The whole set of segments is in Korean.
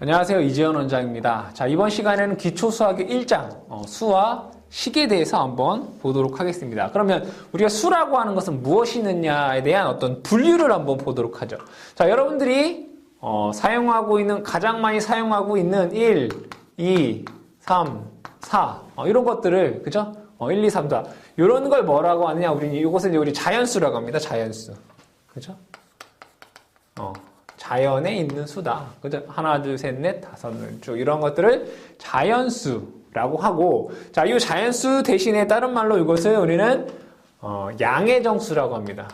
안녕하세요. 이재현 원장입니다. 자, 이번 시간에는 기초수학의 1장, 수와 식에 대해서 한번 보도록 하겠습니다. 그러면 우리가 수라고 하는 것은 무엇이느냐에 대한 어떤 분류를 한번 보도록 하죠. 자, 여러분들이 사용하고 있는, 가장 많이 사용하고 있는 1, 2, 3, 4 이런 것들을, 그죠? 1, 2, 3, 4 이런 걸 뭐라고 하느냐? 이것을 우리 자연수라고 합니다. 자연수. 그죠? 자연에 있는 수다. 그죠? 하나, 둘, 셋, 넷, 다섯, 쭉 이런 것들을 자연수라고 하고, 자, 이 자연수 대신에 다른 말로 이것을 우리는 양의 정수라고 합니다.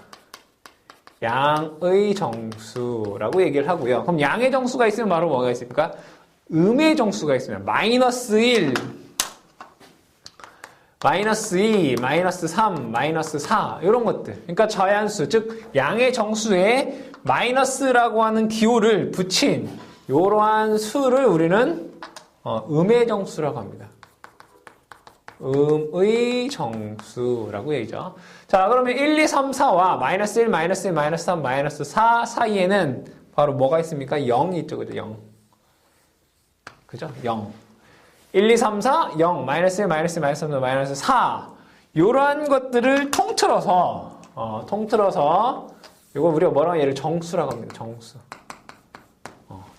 양의 정수라고 얘기를 하고요. 그럼 양의 정수가 있으면 바로 뭐가 있습니까? 음의 정수가 있으면 마이너스 1, 마이너스 2, 마이너스 3, 마이너스 4 이런 것들. 그러니까 자연수, 즉 양의 정수에 마이너스라고 하는 기호를 붙인 이러한 수를 우리는 음의 정수라고 합니다. 음의 정수라고 얘기죠. 자, 그러면 1, 2, 3, 4와 마이너스 1, 마이너스 1, 마이너스 3, 마이너스 4 사이에는 바로 뭐가 있습니까? 0이 있죠. 그죠? 0. 그죠? 0. 1, 2, 3, 4, 0, 마이너스 1, 마이너스 1, 마이너스 3, 마이너스 4 이러한 것들을 통틀어서 이거 우리가 뭐라고 얘를 정수라고 합니다. 정수.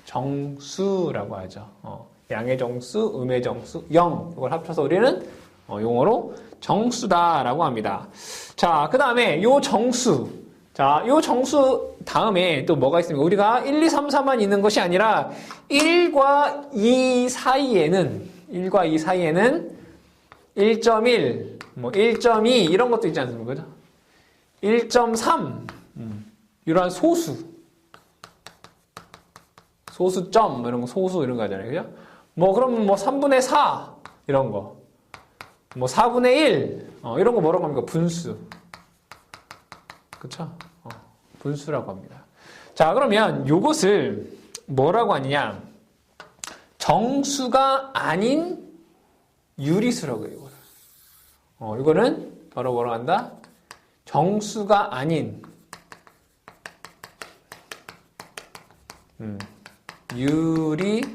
정수라고 하죠. 양의 정수, 음의 정수, 0 이걸 합쳐서 우리는 용어로 정수다라고 합니다. 자, 그 다음에 요 정수. 자, 요 정수 다음에 또 뭐가 있습니까? 우리가 1, 2, 3, 4만 있는 것이 아니라 1과 2 사이에는 1.1, 1.2 이런 것도 있지 않습니까? 그죠? 1.3 이러한 소수점 이런 거 소수 이런 거 하잖아요. 그죠? 그럼 3분의 4 이런 거. 4분의 1 이런 거 뭐라고 합니까? 분수. 그쵸? 분수라고 합니다. 자, 그러면 요것을 뭐라고 하느냐? 정수가 아닌 유리수라고 해요. 이거는 바로 뭐라고 한다? 정수가 아닌 유리수다라고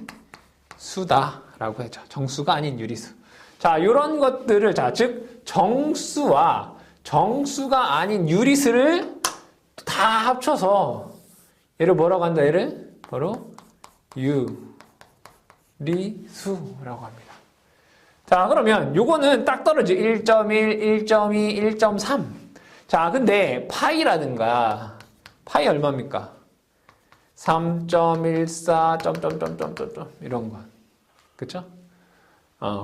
하죠. 정수가 아닌 유리수. 자, 이런 것들을, 자, 즉 정수와 정수가 아닌 유리수를 다 합쳐서 얘를 뭐라고 한다? 얘를 바로 유리수라고 합니다. 자, 그러면 요거는 딱 떨어지죠. 1.1, 1.2, 1.3. 자, 근데 파이라든가 파이 얼마입니까? 3.14 점점점점점 이런 거. 그쵸?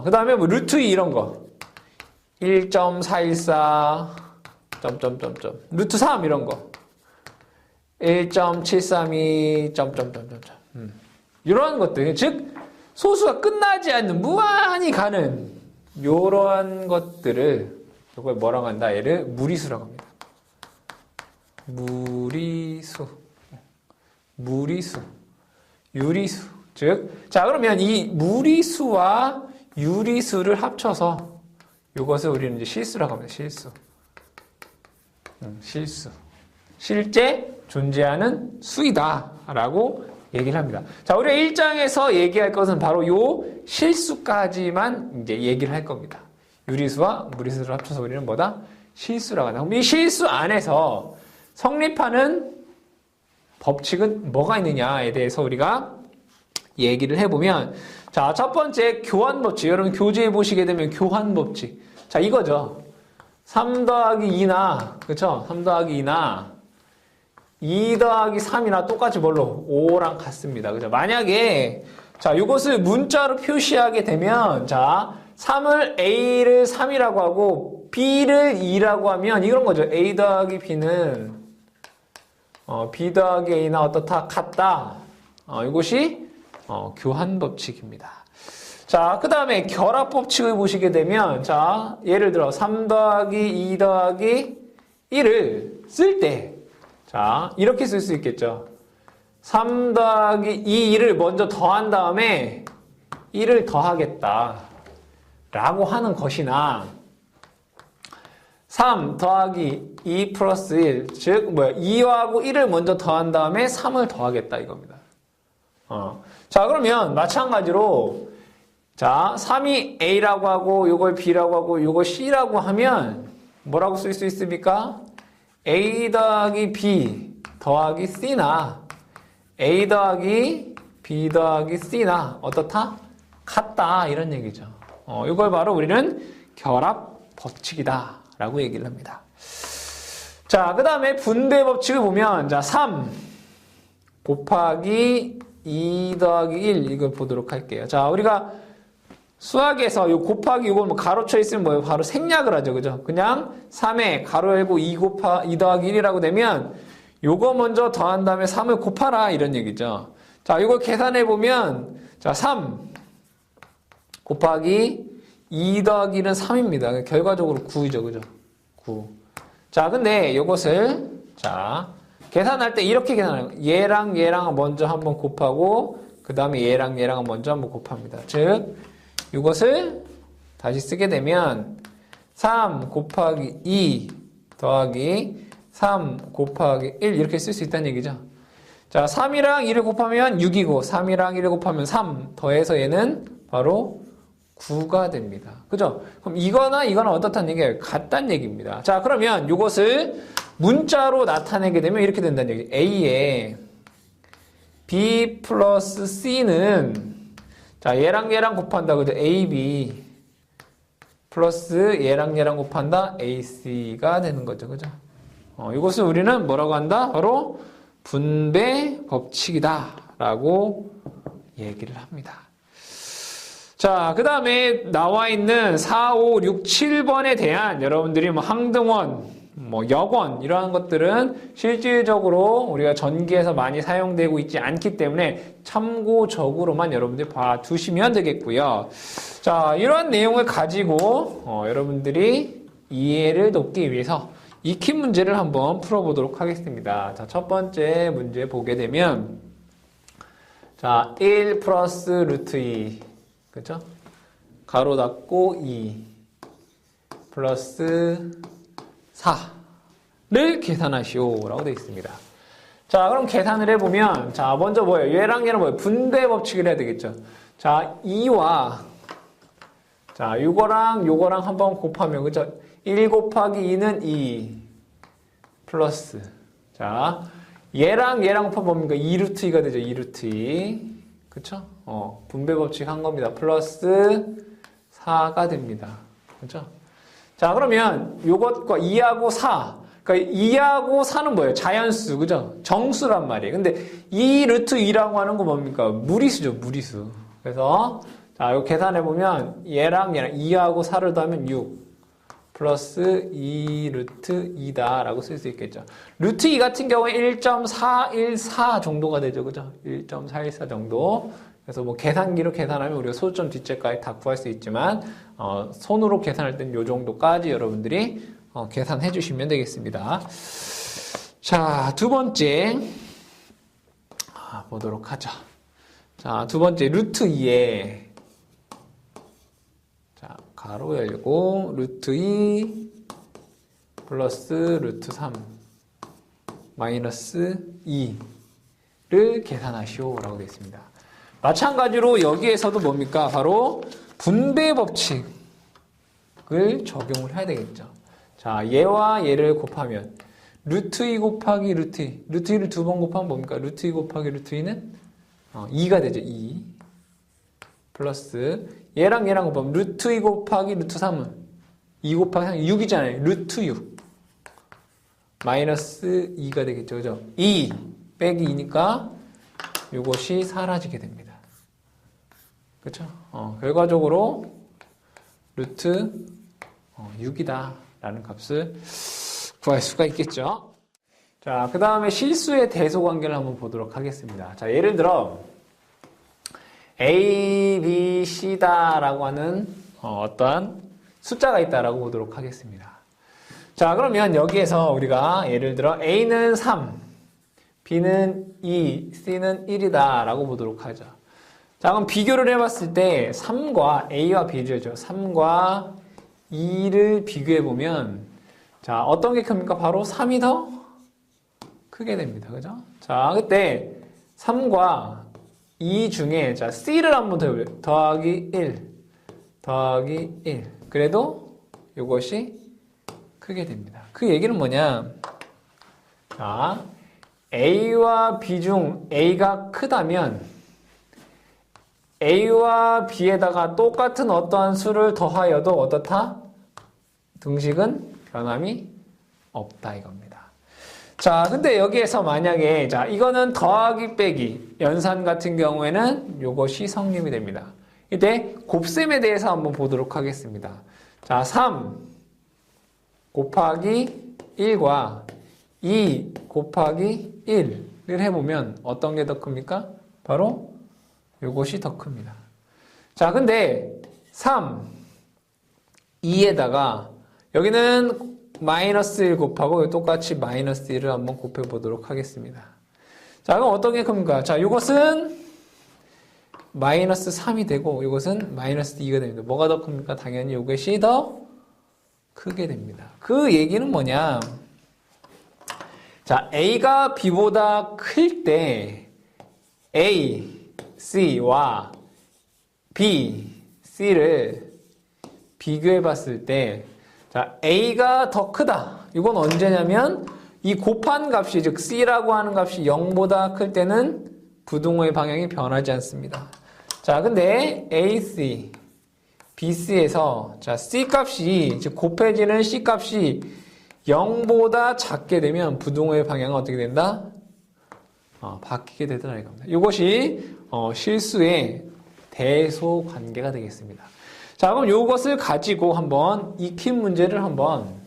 그 다음에 루트 2 이런 거. 1.414 점점점점 루트 3 이런 거. 1.732 점점점점점 이런 것들. 즉 소수가 끝나지 않는 무한히 가는 요런 것들을 이걸 뭐라고 한다? 얘를 무리수라고 합니다. 무리수, 유리수. 즉, 자, 그러면 이 무리수와 유리수를 합쳐서 이것을 우리는 이제 실수라고 합니다. 실수. 실제 존재하는 수이다라고 얘기를 합니다. 자, 우리가 1장에서 얘기할 것은 바로 요 실수까지만 이제 얘기를 할 겁니다. 유리수와 무리수를 합쳐서 우리는 뭐다? 실수라고 한다. 그럼 이 실수 안에서 성립하는 법칙은 뭐가 있느냐에 대해서 우리가 얘기를 해보면, 자, 첫 번째 교환법칙. 여러분 교재에 보시게 되면 교환법칙. 자, 이거죠. 3 더하기 2나, 그쵸? 3 더하기 2나 2 더하기 3이나 똑같이 뭘로? 5랑 같습니다. 그죠? 만약에, 자, 이것을 문자로 표시하게 되면, 자, 3을 A를 3이라고 하고, B를 2라고 하면, 이런 거죠. A 더하기 B는, B 더하기 A나 어떻다? 같다. 이것이, 교환법칙입니다. 자, 그 다음에 결합법칙을 보시게 되면, 자, 예를 들어, 3 더하기 2 더하기 1을 쓸 때, 자, 이렇게 쓸 수 있겠죠. 3 더하기 2를 먼저 더한 다음에 1을 더하겠다 라고 하는 것이나 3 더하기 2 플러스 1, 즉 2하고 1을 먼저 더한 다음에 3을 더하겠다 이겁니다. 자, 그러면 마찬가지로 자, 3이 A라고 하고 요걸 B라고 하고 요걸 C라고 하면 뭐라고 쓸 수 있습니까? A 더하기 B 더하기 C나 A 더하기 B 더하기 C나 어떻다? 같다 이런 얘기죠. 이걸 바로 우리는 결합 법칙이다 라고 얘기를 합니다. 자, 그 다음에 분배 법칙을 보면 자, 3 곱하기 2 더하기 1 이걸 보도록 할게요. 자, 우리가 수학에서 요 곱하기 이걸 뭐 가로쳐 있으면 뭐예요? 바로 생략을 하죠. 그죠? 그냥 3에 가로 열고 2 더하기 1이라고 되면 요거 먼저 더한 다음에 3을 곱하라 이런 얘기죠. 자, 이걸 계산해 보면 자, 3 곱하기 2 더하기 1은 3입니다. 결과적으로 9이죠. 그죠? 9. 자, 근데 요것을 자, 계산할 때 이렇게 계산해요. 얘랑 얘랑 먼저 한번 곱하고 그 다음에 얘랑 얘랑 먼저 한번 곱합니다. 즉 이것을 다시 쓰게 되면 3 곱하기 2 더하기 3 곱하기 1 이렇게 쓸 수 있다는 얘기죠. 자, 3이랑 2를 곱하면 6이고 3이랑 1을 곱하면 3 더해서 얘는 바로 9가 됩니다. 그죠? 그럼 이거나 어떻다는 얘기예요? 같다는 얘기입니다. 자, 그러면 이것을 문자로 나타내게 되면 이렇게 된다는 얘기. A에 B 플러스 C는 자, 얘랑 얘랑 곱한다. 그죠? AB 플러스 얘랑 얘랑 곱한다. AC가 되는 거죠. 그죠? 이것을 우리는 뭐라고 한다? 바로 분배 법칙이다. 라고 얘기를 합니다. 자, 그 다음에 나와 있는 4, 5, 6, 7번에 대한 여러분들이 뭐 항등원, 뭐 역원 이러한 것들은 실질적으로 우리가 전기에서 많이 사용되고 있지 않기 때문에 참고적으로만 여러분들이 봐두시면 되겠고요. 자, 이러한 내용을 가지고 여러분들이 이해를 돕기 위해서 익힌 문제를 한번 풀어보도록 하겠습니다. 자, 첫 번째 문제 보게 되면 자, 1 플러스 루트 2 그죠? 가로 닫고 2 플러스 4를 계산하시오 라고 되어 있습니다. 자, 그럼 계산을 해보면 자, 먼저 뭐예요? 얘랑 얘는 뭐예요? 분배 법칙을 해야 되겠죠. 자, 2와 자, 요거랑 한번 곱하면 그죠? 1 곱하기 2는 2 플러스 자, 얘랑 곱하면 뭡니까? 2루트 2가 되죠. 2루트 2 그쵸? 분배 법칙 한 겁니다. 플러스 4가 됩니다. 그죠? 자, 그러면 요것과 2하고 4. 그러니까 2하고 4는 뭐예요? 자연수, 그죠? 정수란 말이에요. 근데 2루트 2라고 하는 건 뭡니까? 무리수죠, 무리수. 그래서, 자, 이거 계산해보면 얘랑 2하고 4를 더하면 6. 플러스 2루트 2다 라고 쓸 수 있겠죠. 루트 2 같은 경우에 1.414 정도가 되죠. 그죠? 1.414 정도. 그래서 뭐 계산기로 계산하면 우리가 소수점 뒷제까지 다 구할 수 있지만 손으로 계산할 때는 요 정도까지 여러분들이 계산해 주시면 되겠습니다. 자, 두 번째 보도록 하죠. 자, 두 번째 루트 2에 자, 가로 열고 루트 2 플러스 루트 3 마이너스 2를 계산하시오 라고 되어 있습니다. 마찬가지로 여기에서도 뭡니까? 바로 분배 법칙을 적용을 해야 되겠죠. 자, 얘와 얘를 곱하면 루트 2 곱하기 루트 2 루트 2를 두 번 곱하면 뭡니까? 루트 2 곱하기 루트 2는 2가 되죠. 2 플러스 얘랑 곱하면 루트 2 곱하기 루트 3은 2 곱하기 6이잖아요. 루트 6 마이너스 2가 되겠죠. 그죠? 2 빼기 2니까 이것이 사라지게 됩니다. 그렇죠? 결과적으로 루트 6이다 라는 값을 구할 수가 있겠죠. 자, 그 다음에 실수의 대소관계를 한번 보도록 하겠습니다. 자, 예를 들어 A, B, C다 라고 하는 어떠한 숫자가 있다라고 보도록 하겠습니다. 자, 그러면 여기에서 우리가 예를 들어 A는 3, B는 2, C는 1이다 라고 보도록 하죠. 자, 그럼 비교를 해봤을 때 3과 A와 B죠. 3과 2를 비교해보면 자, 어떤 게 큽니까? 바로 3이 더 크게 됩니다. 그죠? 자, 그때 3과 이 중에 자 C를 한번 더해볼게요. 더하기 1 더하기 1 그래도 이것이 크게 됩니다. 그 얘기는 뭐냐? 자, A와 B 중 A가 크다면 A와 B에다가 똑같은 어떠한 수를 더하여도 어떻다? 등식은 변함이 없다 이겁니다. 자, 근데 여기에서 만약에 자 이거는 더하기 빼기 연산 같은 경우에는 이것이 성립이 됩니다. 이때 곱셈에 대해서 한번 보도록 하겠습니다. 자, 3 곱하기 1과 2 곱하기 1을 해보면 어떤 게 더 큽니까? 바로 이것이 더 큽니다. 자, 근데 3, 2에다가 여기는 마이너스 1 곱하고 똑같이 마이너스 1을 한번 곱해보도록 하겠습니다. 자, 그럼 어떤 게 큽니까? 자, 이것은 마이너스 3이 되고 이것은 마이너스 2가 됩니다. 뭐가 더 큽니까? 당연히 이것이 더 크게 됩니다. 그 얘기는 뭐냐? 자, A가 B보다 클 때 A, C와 B, C를 비교해 봤을 때 자, A가 더 크다. 이건 언제냐면 이 곱한 값이 즉 C라고 하는 값이 0보다 클 때는 부등호의 방향이 변하지 않습니다. 자, 근데 AC, BC에서 자, C 값이 즉 곱해지는 C 값이 0보다 작게 되면 부등호의 방향은 어떻게 된다? 바뀌게 되더라 이겁니다. 이것이 실수의 대소 관계가 되겠습니다. 자, 그럼 이것을 가지고 한번 익힌 문제를 한번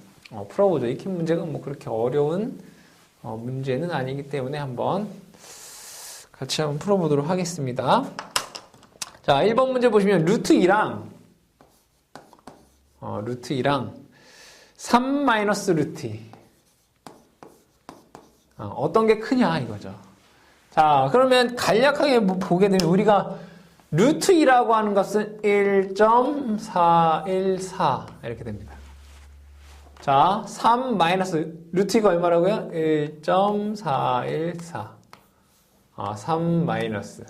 풀어보죠. 익힌 문제가 뭐 그렇게 어려운 문제는 아니기 때문에 한번 같이 한번 풀어보도록 하겠습니다. 자, 1번 문제 보시면 루트 2랑 3 마이너스 루트 2 어떤 게 크냐 이거죠. 자, 그러면 간략하게 보게 되면 우리가 루트 2라고 하는 것은 1.414 이렇게 됩니다. 자, 3 마이너스 루트 2가 얼마라고요? 1.414 3 마이너스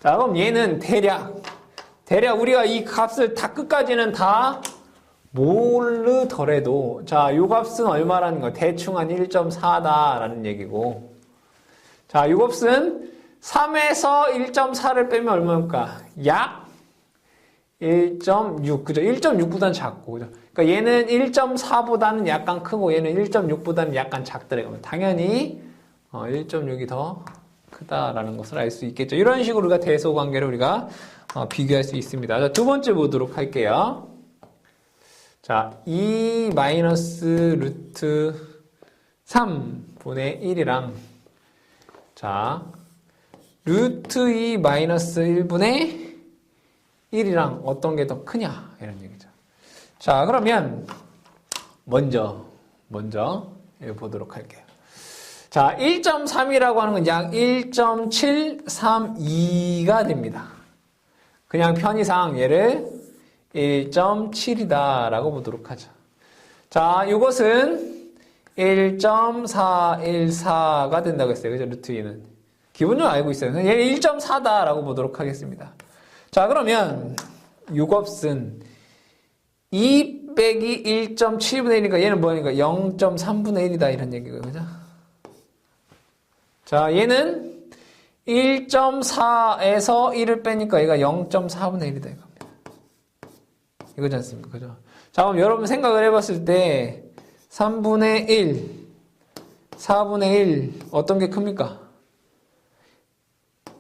자, 그럼 얘는 대략 우리가 이 값을 다 끝까지는 다 모르더라도 자, 요 값은 얼마라는 거 대충 한 1.4다라는 얘기고 자, 요 값은 3에서 1.4를 빼면 얼마일까? 약 1.6 그죠? 1.6보다는 작고 그죠? 그러니까 얘는 1.4보다는 약간 크고 얘는 1.6보다는 약간 작더라고요. 당연히 1.6이 더 크다라는 것을 알 수 있겠죠. 이런 식으로 우리가 대소 관계를 우리가 비교할 수 있습니다. 자, 두 번째 보도록 할게요. 자, 2 마이너스 루트 3분의 1이랑 자, 루트 2 마이너스 1분의 1이랑 어떤 게 더 크냐 이런 얘기죠. 자, 그러면 먼저 보도록 할게요. 자, 1.3이라고 하는 건 약 1.732가 됩니다. 그냥 편의상 얘를 1.7이다라고 보도록 하죠. 자, 이것은 1.414가 된다고 했어요. 그죠? 루트 2는. 기본적으로 알고 있어요. 얘는 1.4다라고 보도록 하겠습니다. 자, 그러면 이 값은 2 빼기 1.7분의 1이니까 얘는 뭐니까 0.3분의 1이다 이런 얘기고요. 그죠? 자, 얘는 1.4에서 1을 빼니까 얘가 0.4분의 1이다 이겁니다. 이거지 않습니까? 그죠? 자, 그럼 여러분 생각을 해봤을 때 3분의 1, 4분의 1 어떤 게 큽니까?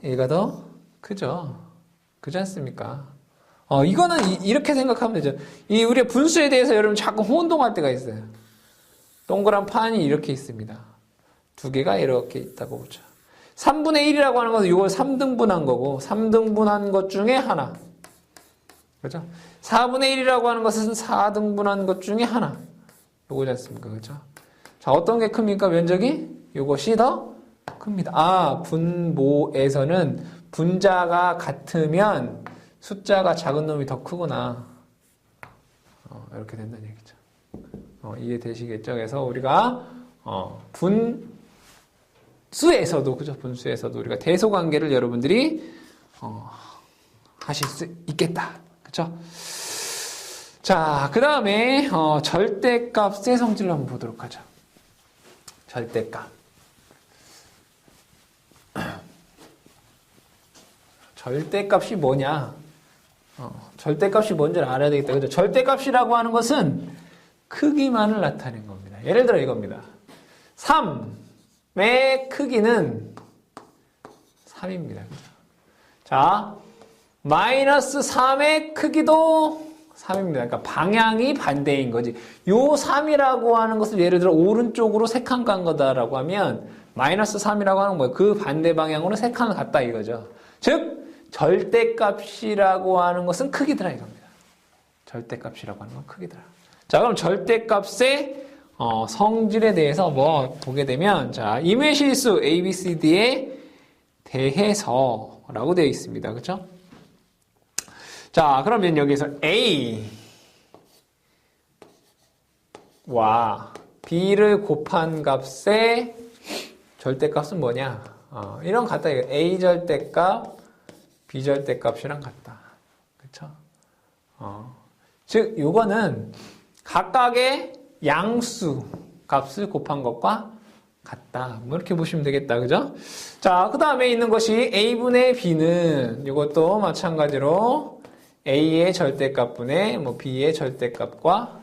얘가 더 크죠? 그렇지 않습니까? 이거는 이렇게 생각하면 되죠. 우리의 분수에 대해서 여러분 자꾸 혼동할 때가 있어요. 동그란 판이 이렇게 있습니다. 두 개가 이렇게 있다고 보죠. 3분의 1이라고 하는 것은 이걸 3등분한 거고 3등분한 것 중에 하나. 그렇죠? 4분의 1이라고 하는 것은 4등분한 것 중에 하나. 요거지 않습니까? 그렇죠? 자, 어떤 게 큽니까? 면적이? 요것이 더 큽니다. 분모에서는 분자가 같으면 숫자가 작은 놈이 더 크구나. 이렇게 된다는 얘기죠. 이해되시겠죠? 그래서 우리가 수에서도, 그죠? 분수에서도 우리가 대소관계를 여러분들이 하실 수 있겠다. 그죠? 자, 그 다음에 절대값의 성질을 한번 보도록 하죠. 절대값. 절대값이 뭐냐? 절대값이 뭔지를 알아야 되겠다. 그죠? 절대값이라고 하는 것은 크기만을 나타낸 겁니다. 예를 들어 이겁니다. 3의 크기는 3입니다. 자, 마이너스 3의 크기도 3입니다. 그러니까 방향이 반대인 거지. 요 3이라고 하는 것을 예를 들어 오른쪽으로 3칸 간 거다라고 하면 마이너스 3이라고 하는 거예요. 그 반대 방향으로 3칸을 갔다 이거죠. 즉 절대값이라고 하는 것은 크기더라 이겁니다. 절대값이라고 하는 건 크기더라. 자, 그럼 절대값의 성질에 대해서 뭐 보게 되면 자, 임의실수 A, B, C, D에 대해서라고 되어 있습니다. 그렇죠? 자, 그러면 여기서 A와 B를 곱한 값의 절대값은 뭐냐? 이런 같다. A 절대값, B 절대값이랑 같다. 그렇죠? 즉, 요거는 각각의 양수 값을 곱한 것과 같다. 뭐 이렇게 보시면 되겠다. 그죠? 자, 그 다음에 있는 것이 A분의 B는 이것도 마찬가지로 A의 절대값분의 B의 절대값과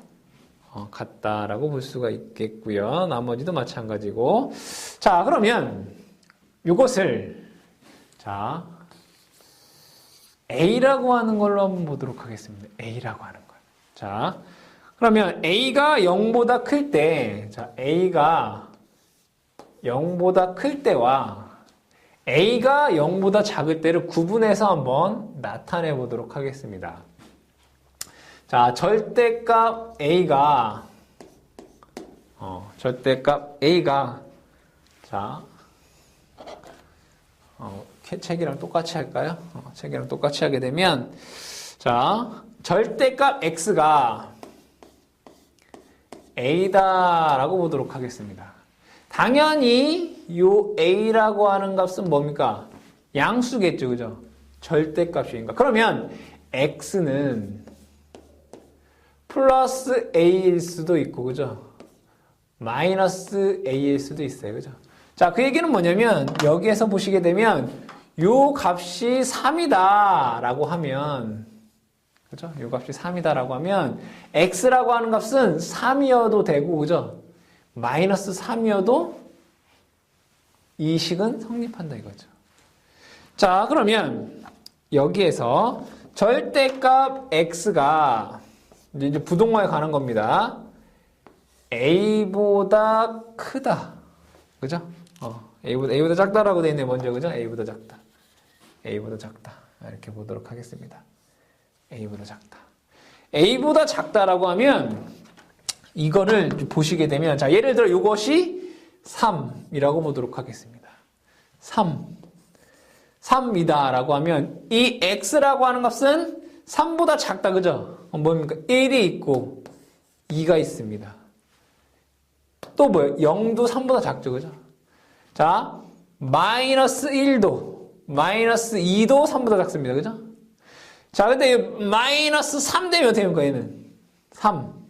같다라고 볼 수가 있겠고요. 나머지도 마찬가지고. 자, 그러면 이것을 자 A라고 하는 걸로 한번 보도록 하겠습니다. A라고 하는 걸. 자, 그러면 A가 0보다 클 때, 자, A가 0보다 클 때와 A가 0보다 작을 때를 구분해서 한번 나타내 보도록 하겠습니다. 자, 절대값 A가 자, 책이랑 똑같이 할까요? 책이랑 똑같이 하게 되면 자, 절대값 X가 A다라고 보도록 하겠습니다. 당연히 요 A라고 하는 값은 뭡니까? 양수겠죠, 그죠? 절대값이니까. 그러면 X는 플러스 A일 수도 있고, 그죠? 마이너스 A일 수도 있어요, 그죠? 자, 그 얘기는 뭐냐면 여기에서 보시게 되면 요 값이 3이다 라고 하면, 그죠? 요 값이 3이다 라고 하면 X라고 하는 값은 3이어도 되고, 그죠? 마이너스 3이어도 이 식은 성립한다 이거죠. 자, 그러면 여기에서 절대값 X가 이제 부동화에 관한 겁니다. A보다 크다. 그죠? A보다 작다라고 되어 있네, 먼저. 그죠? A보다 작다. A보다 작다. 이렇게 보도록 하겠습니다. A보다 작다. A보다 작다라고 하면 이거를 보시게 되면 자, 예를 들어 이것이 3이라고 보도록 하겠습니다. 3이다라고 하면 이 X라고 하는 값은 3보다 작다. 그죠? 뭡니까? 1이 있고 2가 있습니다. 또 뭐예요? 0도 3보다 작죠. 그죠? 자, 마이너스 1도, 마이너스 2도 3보다 작습니다. 그죠? 자, 근데 마이너스 3 되면 어떻게 됩니까? 얘는 3.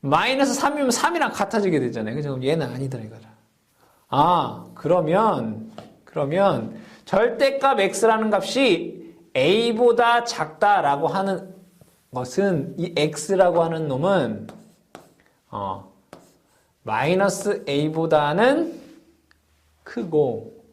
마이너스 3이면 3이랑 같아지게 되잖아요. 그죠? 그럼 얘는 아니더라 이거죠. 그러면 절대값 X라는 값이 A보다 작다라고 하는 것은 이 X라고 하는 놈은 마이너스 A보다는 크고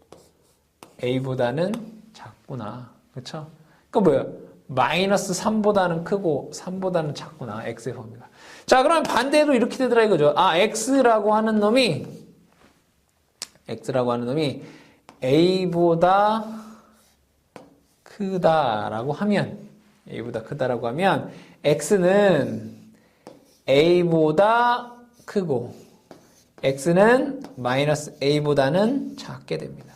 A보다는 작구나. 그렇죠? 그러니까 뭐예요? 마이너스 3보다는 크고 3보다는 작구나. X의 범위가. 자, 그러면 반대로 이렇게 되더라 이거죠. X라고 하는 놈이 A보다 크다라고 하면 X는 A보다 크고 X는 마이너스 A보다는 작게 됩니다.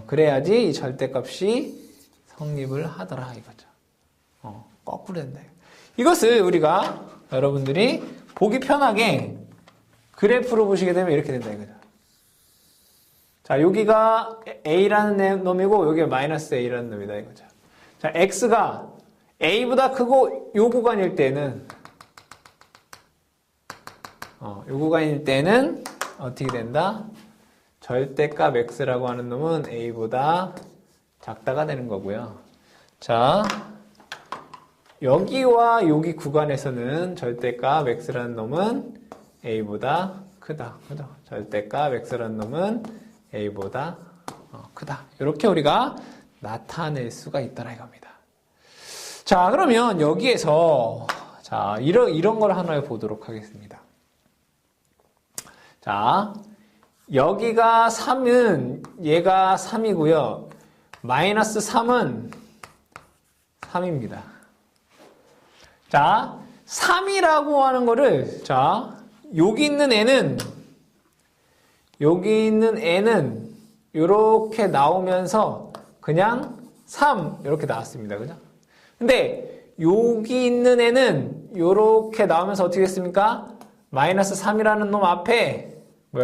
그래야지 이 절대값이 성립을 하더라 이거죠. 거꾸로 된다. 이것을 우리가 여러분들이 보기 편하게 그래프로 보시게 되면 이렇게 된다 이거죠. 자, 여기가 a라는 놈이고 여기가 마이너스 a라는 놈이다 이거죠. 자, x가 a보다 크고 요 구간일 때는 요 구간일 때는 어떻게 된다? 절대값 x라고 하는 놈은 a보다 작다가 되는 거고요. 자, 여기와 여기 구간에서는 절대값 x라는 놈은 a보다 크다. 그죠? 절대값 x라는 놈은 a보다 크다. 이렇게 우리가 나타낼 수가 있다라 이겁니다. 자, 그러면 여기에서 자, 이런 걸 하나 보도록 하겠습니다. 자, 여기가 3은 얘가 3이고요. 마이너스 3은 3입니다. 자, 3이라고 하는 거를 자, 여기 있는 애는 이렇게 나오면서 그냥 3 이렇게 나왔습니다. 그죠? 근데 여기 있는 애는 이렇게 나오면서 어떻게 됐습니까? 마이너스 3이라는 놈 앞에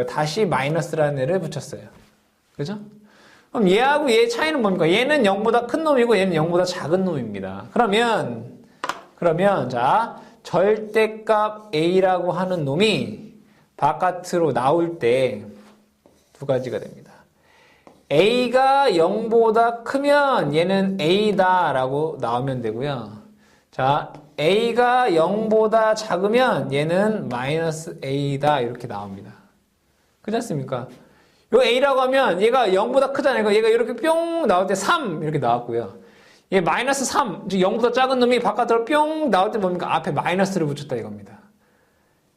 다시 마이너스라는 애를 붙였어요. 그죠? 그럼 얘하고 얘의 차이는 뭡니까? 얘는 0보다 큰 놈이고 얘는 0보다 작은 놈입니다. 그러면 자, 절대값 a라고 하는 놈이 바깥으로 나올 때 두 가지가 됩니다. a가 0보다 크면 얘는 a다 라고 나오면 되고요. 자, a가 0보다 작으면 얘는 마이너스 a다 이렇게 나옵니다. 그렇지 않습니까? 요 a라고 하면 얘가 0보다 크잖아요. 얘가 이렇게 뿅 나올 때 3 이렇게 나왔고요. 얘 마이너스 3, 즉 0보다 작은 놈이 바깥으로 뿅 나올 때 뭡니까? 앞에 마이너스를 붙였다 이겁니다.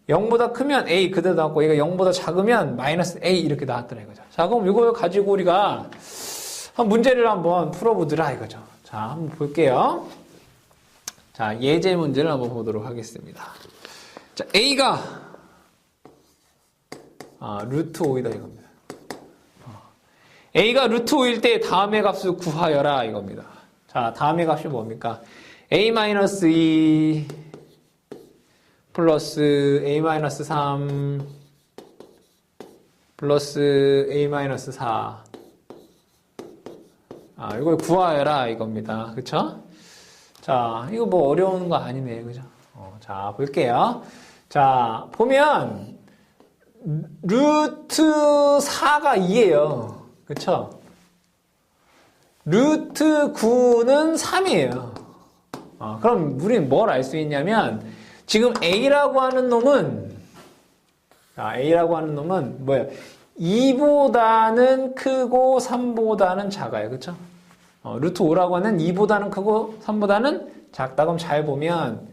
0보다 크면 a 그대로 나왔고 얘가 0보다 작으면 마이너스 a 이렇게 나왔더라 이거죠. 자, 그럼 이거 가지고 우리가 문제를 한번 풀어보더라 이거죠. 자, 한번 볼게요. 자, 예제 문제를 한번 보도록 하겠습니다. 자, a가 루트 5이다 이겁니다. a가 루트 5일 때 다음의 값을 구하여라 이겁니다. 자, 다음의 값이 뭡니까? a-2 플러스 a-3 플러스 a-4 이걸 구하여라 이겁니다. 그쵸? 자, 이거 뭐 어려운 거 아니네. 그죠? 자, 볼게요. 자, 보면 루트 4가 2예요. 그쵸? 루트 9는 3이에요. 그럼 우리는 뭘 알 수 있냐면 지금 a라고 하는 놈은 뭐예요? 2보다는 크고 3보다는 작아요. 그쵸? 루트 5라고 하는 2보다는 크고 3보다는 작다. 그럼 잘 보면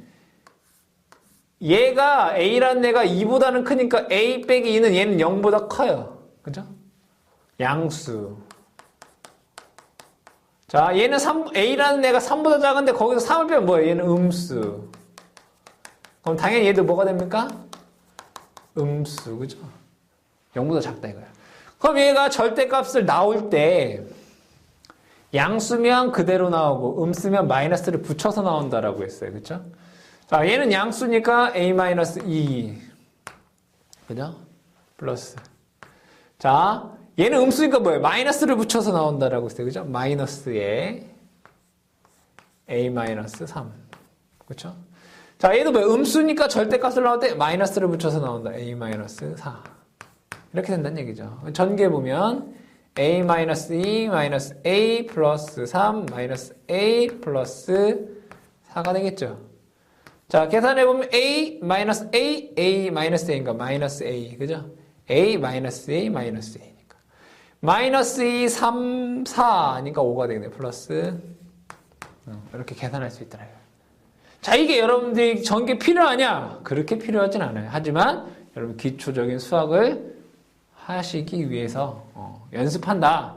얘가 a라는 애가 2보다는 크니까 a 빼기 2는 얘는 0보다 커요. 그죠? 양수. 자, 얘는 a라는 애가 3보다 작은데 거기서 3을 빼면 뭐예요? 얘는 음수. 그럼 당연히 얘도 뭐가 됩니까? 음수. 그죠? 0보다 작다 이거야. 그럼 얘가 절대값을 나올 때 양수면 그대로 나오고 음수면 마이너스를 붙여서 나온다라고 했어요. 그죠? 자, 얘는 양수니까 a-2. 그죠? 플러스. 자, 얘는 음수니까 뭐예요? 마이너스를 붙여서 나온다라고 했어요. 그죠? 마이너스에 a-3. 그렇죠? 자, 얘도 뭐예요? 음수니까 절대값을 나올 때 마이너스를 붙여서 나온다. a-4. 이렇게 된다는 얘기죠. 전개 보면 a-2 마이너스 a 플러스 3 마이너스 a 플러스 4가 되겠죠. 자, 계산해보면 a 마이너스 a 마이너스 a인가 마이너스 a. 그죠? a 마이너스 a 마이너스 a니까. 마이너스 2, 3, 4니까 5가 되겠네요. 플러스 이렇게 계산할 수 있더라고요. 자, 이게 여러분들이 전개 필요하냐? 그렇게 필요하진 않아요. 하지만 여러분 기초적인 수학을 하시기 위해서 연습한다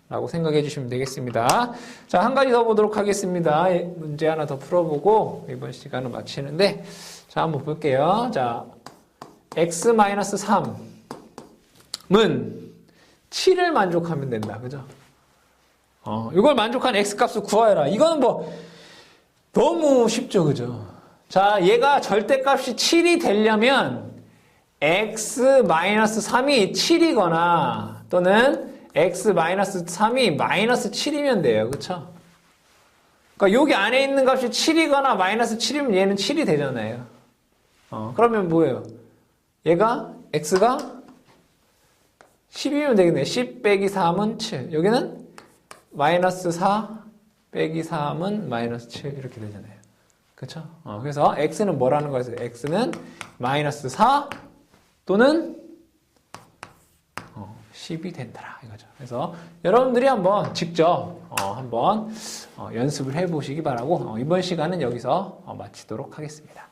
라고 생각해 주시면 되겠습니다. 자, 한 가지 더 보도록 하겠습니다. 문제 하나 더 풀어보고 이번 시간을 마치는데, 자, 한번 볼게요. 자, x-3은 7을 만족하면 된다. 그죠? 이걸 만족한 x값을 구하여라. 이거는 뭐 너무 쉽죠. 그죠? 자, 얘가 절대값이 7이 되려면 x-3이 7이거나 또는 x 마이너스 3이 마이너스 7이면 돼요. 그쵸? 그러니까 여기 안에 있는 값이 7이거나 마이너스 7이면 얘는 7이 되잖아요. 그러면 뭐예요? 얘가 x가 10이면 되겠네. 10 빼기 3은 7. 여기는 마이너스 4 빼기 3은 마이너스 7 이렇게 되잖아요. 그쵸? 그래서 x는 뭐라는 거였어요? x는 마이너스 4 또는 10이 된다 이거죠. 그래서 여러분들이 한번 직접 한번 연습을 해보시기 바라고 이번 시간은 여기서 마치도록 하겠습니다.